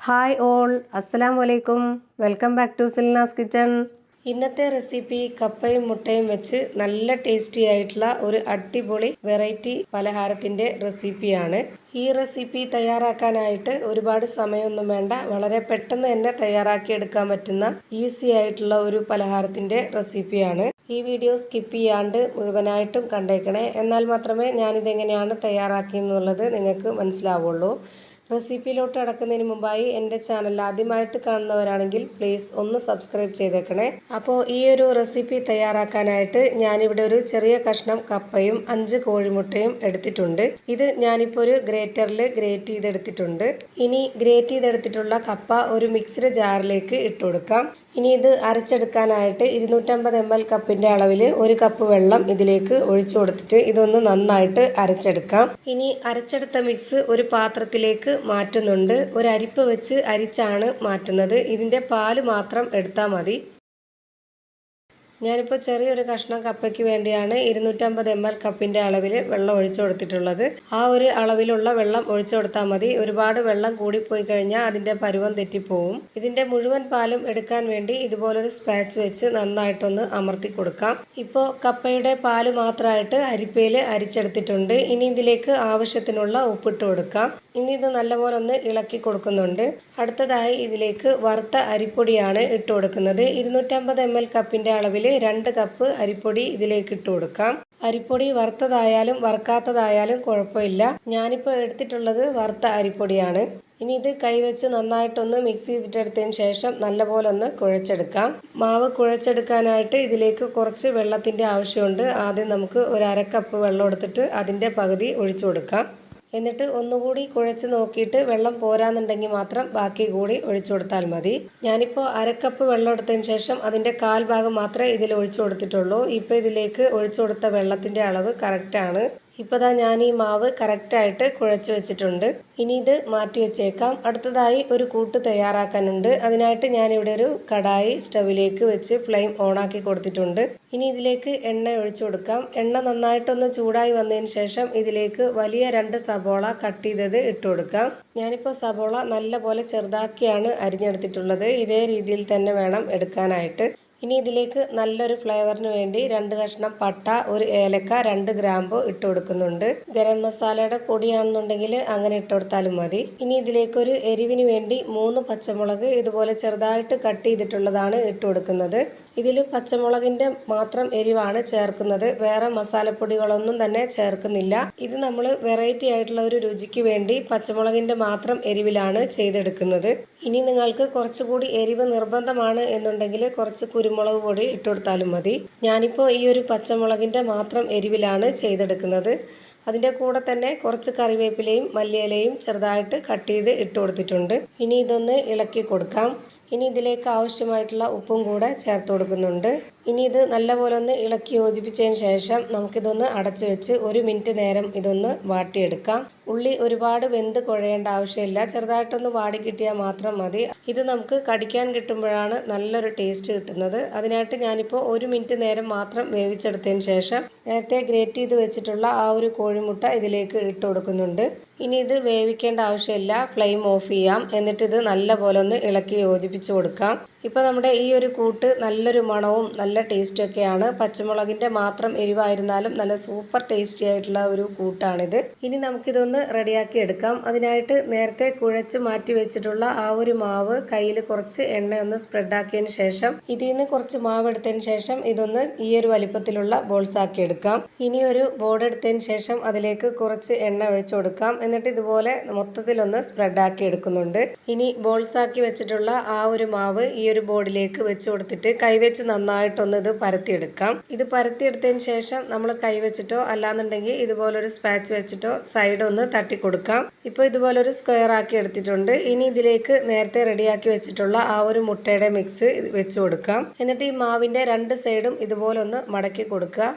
Hi all, അസ്സലാമു അലൈക്കും. Welcome back to Silna's kitchen. ഇന്നത്തെ റെസിപ്പി കപ്പയും മുട്ടയും വെച്ച് നല്ല ടേസ്റ്റി ആയിട്ടുള്ള ഒരു അടിപൊളി വെറൈറ്റി പലഹാരത്തിൻ്റെ റെസിപ്പിയാണ്. ഈ റെസിപ്പി തയ്യാറാക്കാനായിട്ട് ഒരുപാട് സമയമൊന്നും വേണ്ട, വളരെ പെട്ടെന്ന് തന്നെ തയ്യാറാക്കിയെടുക്കാൻ പറ്റുന്ന ഈസി ആയിട്ടുള്ള ഒരു പലഹാരത്തിൻ്റെ റെസിപ്പിയാണ്. ഈ വീഡിയോ സ്കിപ്പ് ചെയ്യാണ്ട് മുഴുവനായിട്ടും കണ്ടേക്കണേ, എന്നാൽ മാത്രമേ ഞാനിതെങ്ങനെയാണ് തയ്യാറാക്കിയെന്നുള്ളത് നിങ്ങൾക്ക് മനസ്സിലാവുള്ളൂ. റെസിപ്പിയിലോട്ട് കടക്കുന്നതിന് മുമ്പായി എൻ്റെ ചാനൽ ആദ്യമായിട്ട് കാണുന്നവരാണെങ്കിൽ പ്ലീസ് ഒന്ന് സബ്സ്ക്രൈബ് ചെയ്തേക്കണേ. അപ്പോൾ ഈ ഒരു റെസിപ്പി തയ്യാറാക്കാനായിട്ട് ഞാനിവിടെ ഒരു ചെറിയ കഷ്ണം കപ്പയും 5 കോഴിമുട്ടയും എടുത്തിട്ടുണ്ട്. ഇത് ഞാനിപ്പോൾ ഒരു ഗ്രേറ്ററിൽ ഗ്രേറ്റ് ചെയ്തെടുത്തിട്ടുണ്ട്. ഇനി ഗ്രേറ്റ് ചെയ്തെടുത്തിട്ടുള്ള കപ്പ ഒരു മിക്സിഡ് ജാറിലേക്ക് ഇട്ട് കൊടുക്കാം. ഇനി ഇത് അരച്ചെടുക്കാനായിട്ട് 250 ml കപ്പിൻ്റെ അളവിൽ 1 കപ്പ് വെള്ളം ഇതിലേക്ക് ഒഴിച്ചു കൊടുത്തിട്ട് ഇതൊന്ന് നന്നായിട്ട് അരച്ചെടുക്കാം. ഇനി അരച്ചെടുത്ത മിക്സ് ഒരു പാത്രത്തിലേക്ക് മാറ്റുന്നുണ്ട്. ഒരു അരിപ്പ വെച്ച് അരിച്ചാണ് മാറ്റുന്നത്. ഇതിൻ്റെ പാല് മാത്രം എടുത്താൽ മതി. ഞാനിപ്പോൾ ചെറിയൊരു കഷ്ണം കപ്പയ്ക്ക് വേണ്ടിയാണ് 250 ml കപ്പിൻ്റെ അളവിൽ വെള്ളം ഒഴിച്ചു കൊടുത്തിട്ടുള്ളത്. ആ ഒരു അളവിലുള്ള വെള്ളം ഒഴിച്ചു കൊടുത്താൽ മതി. ഒരുപാട് വെള്ളം കൂടിപ്പോയി കഴിഞ്ഞാൽ അതിൻ്റെ പരുവം തെറ്റിപ്പോവും. ഇതിൻ്റെ മുഴുവൻ പാലും എടുക്കാൻ വേണ്ടി ഇതുപോലൊരു സ്പാച്ച് വെച്ച് നന്നായിട്ടൊന്ന് അമർത്തി കൊടുക്കാം. ഇപ്പോൾ കപ്പയുടെ പാല് മാത്രമായിട്ട് അരിപ്പയിൽ അരിച്ചെടുത്തിട്ടുണ്ട്. ഇനി ഇതിലേക്ക് ആവശ്യത്തിനുള്ള ഉപ്പിട്ട് കൊടുക്കാം. ഇനി ഇത് നല്ലപോലെ ഒന്ന് ഇളക്കി കൊടുക്കുന്നുണ്ട്. അടുത്തതായി ഇതിലേക്ക് വറുത്ത അരിപ്പൊടിയാണ് ഇട്ട് കൊടുക്കുന്നത്. 250 ml കപ്പിൻ്റെ അളവിൽ 2 കപ്പ് അരിപ്പൊടി ഇതിലേക്ക് ഇട്ട് കൊടുക്കാം. അരിപ്പൊടി വറുത്തതായാലും വറുക്കാത്തതായാലും കുഴപ്പമില്ല. ഞാനിപ്പോൾ എടുത്തിട്ടുള്ളത് വറുത്ത അരിപ്പൊടിയാണ്. ഇനി ഇത് കൈവച്ച് നന്നായിട്ടൊന്ന് മിക്സ് ചെയ്തിട്ടെടുത്തതിന് ശേഷം നല്ലപോലെ ഒന്ന് കുഴച്ചെടുക്കാം. മാവ് കുഴച്ചെടുക്കാനായിട്ട് ഇതിലേക്ക് കുറച്ച് വെള്ളത്തിൻ്റെ ആവശ്യമുണ്ട്. ആദ്യം നമുക്ക് ഒരു 1/2 കപ്പ് വെള്ളം എടുത്തിട്ട് അതിൻ്റെ പകുതി ഒഴിച്ചു കൊടുക്കാം. എന്നിട്ട് ഒന്നുകൂടി കുഴച്ച് നോക്കിയിട്ട് വെള്ളം പോരാന്നുണ്ടെങ്കിൽ മാത്രം ബാക്കി കൂടി ഒഴിച്ചു കൊടുത്താൽ മതി. ഞാനിപ്പോൾ 1/2 കപ്പ് വെള്ളം എടുത്തതിന് ശേഷം അതിൻ്റെ 1/4 ഭാഗം മാത്രമേ ഇതിൽ ഒഴിച്ചു കൊടുത്തിട്ടുള്ളൂ. ഇപ്പോൾ ഇതിലേക്ക് ഒഴിച്ചു കൊടുത്ത വെള്ളത്തിൻ്റെ അളവ് കറക്റ്റാണ്. ഇപ്പോൾ ഞാൻ ഈ മാവ് കറക്റ്റായിട്ട് കുഴച്ച് വെച്ചിട്ടുണ്ട്. ഇനി ഇത് മാറ്റി വെച്ചേക്കാം. അടുത്തതായി ഒരു കൂട്ട് തയ്യാറാക്കാനുണ്ട്. അതിനായിട്ട് ഞാനിവിടെ ഒരു കടായി സ്റ്റവിലേക്ക് വെച്ച് ഫ്ലെയിം ഓണാക്കി കൊടുത്തിട്ടുണ്ട്. ഇനി ഇതിലേക്ക് എണ്ണ ഒഴിച്ചു കൊടുക്കാം. എണ്ണ നന്നായിട്ടൊന്ന് ചൂടായി വന്നതിന് ശേഷം ഇതിലേക്ക് വലിയ 2 സബോള കട്ട് ചെയ്തത് ഇട്ട് കൊടുക്കാം. ഞാനിപ്പോൾ സബോള നല്ലപോലെ ചെറുതാക്കിയാണ് അരിഞ്ഞെടുത്തിട്ടുള്ളത്. ഇതേ രീതിയിൽ തന്നെ വേണം എടുക്കാനായിട്ട്. ഇനി ഇതിലേക്ക് നല്ലൊരു ഫ്ലേവറിന് വേണ്ടി 2 കഷ്ണം പട്ട, 1 ഏലക്ക, 2 ഗ്രാമ്പ് ഇട്ട് കൊടുക്കുന്നുണ്ട്. ഗരം മസാലയുടെ പൊടിയാണെന്നുണ്ടെങ്കിൽ അങ്ങനെ ഇട്ട് കൊടുത്താലും മതി. ഇനി ഇതിലേക്കൊരു എരിവിന് വേണ്ടി 3 പച്ചമുളക് ഇതുപോലെ ചെറുതായിട്ട് കട്ട് ചെയ്തിട്ടുള്ളതാണ് ഇട്ട് കൊടുക്കുന്നത്. ഇതിൽ പച്ചമുളകിൻ്റെ മാത്രം എരിവാണ് ചേർക്കുന്നത്. വേറെ മസാലപ്പൊടികളൊന്നും തന്നെ ചേർക്കുന്നില്ല. ഇത് നമ്മൾ വെറൈറ്റി ആയിട്ടുള്ള ഒരു രുചിക്ക് വേണ്ടി പച്ചമുളകിൻ്റെ മാത്രം എരിവിലാണ് ചെയ്തെടുക്കുന്നത്. ഇനി നിങ്ങൾക്ക് കുറച്ചുകൂടി എരിവ് നിർബന്ധമാണ് എന്നുണ്ടെങ്കിൽ കുറച്ച് കുരുമുളക് പൊടി ഇട്ട് കൊടുത്താലും മതി. ഞാനിപ്പോൾ ഈ ഒരു പച്ചമുളകിൻ്റെ മാത്രം എരിവിലാണ് ചെയ്തെടുക്കുന്നത്. അതിൻ്റെ കൂടെ തന്നെ കുറച്ച് കറിവേപ്പിലയും മല്ലിയിലയും ചെറുതായിട്ട് കട്ട് ചെയ്ത് ഇട്ട് കൊടുത്തിട്ടുണ്ട്. ഇനി ഇതൊന്ന് ഇളക്കി കൊടുക്കാം. ഇനി ഇതിലേക്ക് ആവശ്യമായിട്ടുള്ള ഉപ്പും കൂടെ ചേർത്ത് കൊടുക്കുന്നുണ്ട്. ഇനി ഇത് നല്ലപോലെ ഒന്ന് ഇളക്കി യോജിപ്പിച്ചതിന് ശേഷം നമുക്കിതൊന്ന് അടച്ചു വെച്ച് 1 മിനിറ്റ് നേരം ഇതൊന്ന് വാട്ടിയെടുക്കാം. ഉള്ളി ഒരുപാട് വെന്ത് കുഴയേണ്ട ആവശ്യമില്ല. ചെറുതായിട്ടൊന്ന് വാടി കിട്ടിയാൽ മാത്രം മതി. ഇത് നമുക്ക് കടിക്കാൻ കിട്ടുമ്പോഴാണ് നല്ലൊരു ടേസ്റ്റ് കിട്ടുന്നത്. അതിനായിട്ട് ഞാനിപ്പോൾ 1 മിനിറ്റ് നേരം മാത്രം വേവിച്ചെടുത്തതിന് ശേഷം നേരത്തെ ഗ്രേറ്റ് ചെയ്ത് വെച്ചിട്ടുള്ള ആ ഒരു കോഴിമുട്ട ഇതിലേക്ക് ഇട്ട് കൊടുക്കുന്നുണ്ട്. ഇനി ഇത് വേവിക്കേണ്ട ആവശ്യമില്ല. ഫ്ലെയിം ഓഫ് ചെയ്യാം. എന്നിട്ട് ഇത് നല്ലപോലെ ഒന്ന് ഇളക്കി യോജിപ്പിച്ച് കൊടുക്കാം. ഇപ്പോൾ നമ്മുടെ ഈ ഒരു കൂട്ട് നല്ലൊരു മണവും നല്ല ടേസ്റ്റും ഒക്കെയാണ്. പച്ചമുളകിൻ്റെ മാത്രം എരിവായിരുന്നാലും നല്ല സൂപ്പർ ടേസ്റ്റി ആയിട്ടുള്ള ഒരു കൂട്ടാണിത്. ഇനി നമുക്കിതൊന്ന് റെഡിയാക്കി എടുക്കാം. അതിനായിട്ട് നേരത്തെ കുഴച്ച് മാറ്റി വെച്ചിട്ടുള്ള ആ ഒരു മാവ് കയ്യിൽ കുറച്ച് എണ്ണയൊന്ന് സ്പ്രെഡാക്കിയതിന് ശേഷം ഇതിൽ നിന്ന് കുറച്ച് മാവ് എടുത്തതിന് ശേഷം ഇതൊന്ന് ഈ ഒരു വലിപ്പത്തിലുള്ള ബോൾസ് ആക്കി എടുക്കാം. ഇനി ഒരു ബോർഡ് എടുത്തതിന് ശേഷം അതിലേക്ക് കുറച്ച് എണ്ണ ഒഴിച്ചു കൊടുക്കാം. എന്നിട്ട് ഇതുപോലെ മൊത്തത്തിലൊന്ന് സ്പ്രെഡാക്കി എടുക്കുന്നുണ്ട്. ഇനി ബോൾസ് ആക്കി വെച്ചിട്ടുള്ള ആ ഒരു മാവ് ഈ ഒരു ബോർഡിലേക്ക് വെച്ച് കൊടുത്തിട്ട് കൈവച്ച് നന്നായിട്ടൊന്ന് ഇത് പരത്തിയെടുക്കാം. ഇത് പരത്തിയെടുത്തതിന് ശേഷം നമ്മൾ കൈവച്ചിട്ടോ അല്ലാന്നുണ്ടെങ്കിൽ ഇതുപോലൊരു സ്പാച്ച് വെച്ചിട്ടോ സൈഡ് ഒന്ന് തട്ടി കൊടുക്കാം. ഇപ്പോൾ ഇതുപോലൊരു സ്ക്വയർ ആക്കി എടുത്തിട്ടുണ്ട്. ഇനി ഇതിലേക്ക് നേരത്തെ റെഡിയാക്കി വെച്ചിട്ടുള്ള ആ ഒരു മുട്ടയുടെ മിക്സ് വെച്ച് കൊടുക്കാം. എന്നിട്ട് ഈ മാവിൻ്റെ 2 സൈഡും ഇതുപോലെ ഒന്ന് മടക്കി കൊടുക്കുക.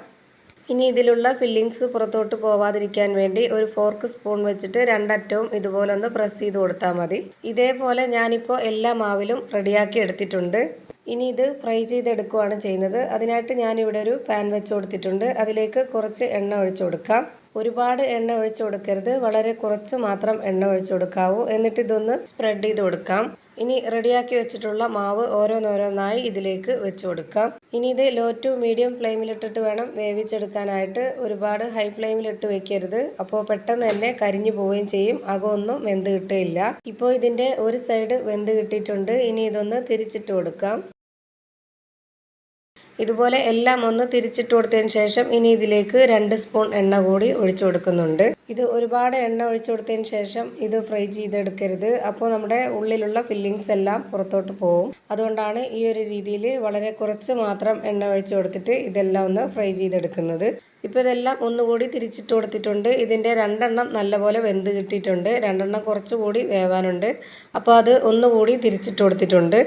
ഇനി ഇതിലുള്ള ഫില്ലിങ്സ് പുറത്തോട്ട് പോവാതിരിക്കാൻ വേണ്ടി ഒരു ഫോർക്ക് സ്പൂൺ വെച്ചിട്ട് 2 അറ്റവും ഇതുപോലെ ഒന്ന് പ്രസ് ചെയ്ത് കൊടുത്താൽ മതി. ഇതേപോലെ ഞാനിപ്പോൾ എല്ലാ മാവിലും റെഡിയാക്കി എടുത്തിട്ടുണ്ട്. ഇനി ഇത് ഫ്രൈ ചെയ്തെടുക്കുകയാണ് ചെയ്യുന്നത്. അതിനായിട്ട് ഞാനിവിടെ ഒരു പാൻ വെച്ച് കൊടുത്തിട്ടുണ്ട്. അതിലേക്ക് കുറച്ച് എണ്ണ ഒഴിച്ചു കൊടുക്കാം. ഒരുപാട് എണ്ണ ഒഴിച്ചു കൊടുക്കരുത്, വളരെ കുറച്ച് മാത്രം എണ്ണ ഒഴിച്ചു കൊടുക്കാവൂ. എന്നിട്ട് ഇതൊന്ന് സ്പ്രെഡ് ചെയ്ത് കൊടുക്കാം. ഇനി റെഡിയാക്കി വെച്ചിട്ടുള്ള മാവ് ഓരോന്നോരോന്നായി ഇതിലേക്ക് വെച്ച് കൊടുക്കാം. ഇനി ഇത് ലോ ടു മീഡിയം ഫ്ലെയിമിലിട്ടിട്ട് വേണം വേവിച്ചെടുക്കാനായിട്ട്. ഒരുപാട് ഹൈ ഫ്ലെയിമിലിട്ട് വെക്കരുത്, അപ്പോൾ പെട്ടെന്ന് തന്നെ കരിഞ്ഞു പോവുകയും ചെയ്യും, അകമൊന്നും വെന്ത് കിട്ടുകയില്ല. ഇപ്പോൾ ഇതിൻ്റെ ഒരു സൈഡ് വെന്ത് കിട്ടിയിട്ടുണ്ട്. ഇനി ഇതൊന്ന് തിരിച്ചിട്ട് കൊടുക്കാം. ഇതുപോലെ എല്ലാം ഒന്ന് തിരിച്ചിട്ട് കൊടുത്തതിന് ശേഷം ഇനി ഇതിലേക്ക് 2 സ്പൂൺ എണ്ണ കൂടി ഒഴിച്ചു കൊടുക്കുന്നുണ്ട്. ഇത് ഒരുപാട് എണ്ണ ഒഴിച്ചു കൊടുത്തതിന് ശേഷം ഇത് ഫ്രൈ ചെയ്തെടുക്കരുത്, അപ്പോൾ നമ്മുടെ ഉള്ളിലുള്ള ഫില്ലിങ്സ് എല്ലാം പുറത്തോട്ട് പോകും. അതുകൊണ്ടാണ് ഈ ഒരു രീതിയിൽ വളരെ കുറച്ച് മാത്രം എണ്ണ ഒഴിച്ചു കൊടുത്തിട്ട് ഇതെല്ലാം ഒന്ന് ഫ്രൈ ചെയ്തെടുക്കുന്നത്. ഇപ്പോൾ ഇതെല്ലാം ഒന്നുകൂടി തിരിച്ചിട്ട് കൊടുത്തിട്ടുണ്ട്. ഇതിൻ്റെ 2 എണ്ണം നല്ലപോലെ വെന്ത് കിട്ടിയിട്ടുണ്ട്, 2 എണ്ണം കുറച്ചുകൂടി വേവാനുണ്ട്. അപ്പോൾ അത് ഒന്നുകൂടി തിരിച്ചിട്ട് കൊടുത്തിട്ടുണ്ട്.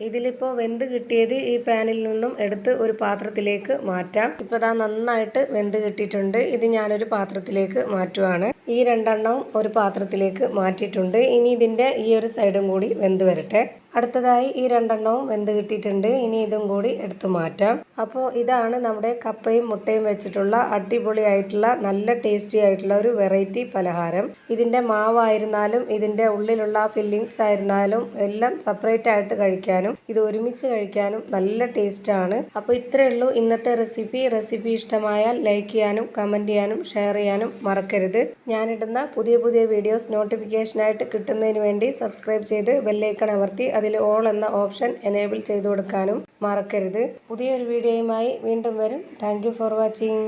ഇതിലിപ്പോൾ വെന്ത് കിട്ടിയത് ഈ പാനിൽ നിന്നും എടുത്ത് ഒരു പാത്രത്തിലേക്ക് മാറ്റാം. ഇപ്പോൾ ഇതാ നന്നായിട്ട് വെന്ത് കിട്ടിയിട്ടുണ്ട്. ഇത് ഞാനൊരു പാത്രത്തിലേക്ക് മാറ്റുവാണ്. ഈ 2 എണ്ണവും ഒരു പാത്രത്തിലേക്ക് മാറ്റിയിട്ടുണ്ട്. ഇനി ഇതിൻ്റെ ഈ ഒരു സൈഡും കൂടി വെന്ത് വരട്ടെ. അടുത്തതായി ഈ 2 എണ്ണവും വെന്ത് കിട്ടിയിട്ടുണ്ട്. ഇനി ഇതും കൂടി എടുത്ത് മാറ്റാം. അപ്പോൾ ഇതാണ് നമ്മുടെ കപ്പയും മുട്ടയും വെച്ചിട്ടുള്ള അടിപൊളിയായിട്ടുള്ള നല്ല ടേസ്റ്റി ആയിട്ടുള്ള ഒരു വെറൈറ്റി പലഹാരം. ഇതിൻ്റെ മാവായിരുന്നാലും ഇതിൻ്റെ ഉള്ളിലുള്ള ഫില്ലിങ്സ് ആയിരുന്നാലും എല്ലാം സെപ്പറേറ്റ് ആയിട്ട് കഴിക്കാനും ഇത് ഒരുമിച്ച് കഴിക്കാനും നല്ല ടേസ്റ്റാണ്. അപ്പോൾ ഇത്രയേ ഉള്ളൂ ഇന്നത്തെ റെസിപ്പി ഇഷ്ടമായാൽ ലൈക്ക് ചെയ്യാനും കമൻറ്റ് ചെയ്യാനും ഷെയർ ചെയ്യാനും മറക്കരുത്. ഞാനിടുന്ന പുതിയ വീഡിയോസ് നോട്ടിഫിക്കേഷനായിട്ട് കിട്ടുന്നതിന് വേണ്ടി സബ്സ്ക്രൈബ് ചെയ്ത് ബെല്ലൈക്കൺ അമർത്തി അതിൽ ഓൾ എന്ന ഓപ്ഷൻ എനേബിൾ ചെയ്ത് കൊടുക്കാനും മറക്കരുത്. പുതിയൊരു വീഡിയോയുമായി വീണ്ടും വരും. Thank you for watching.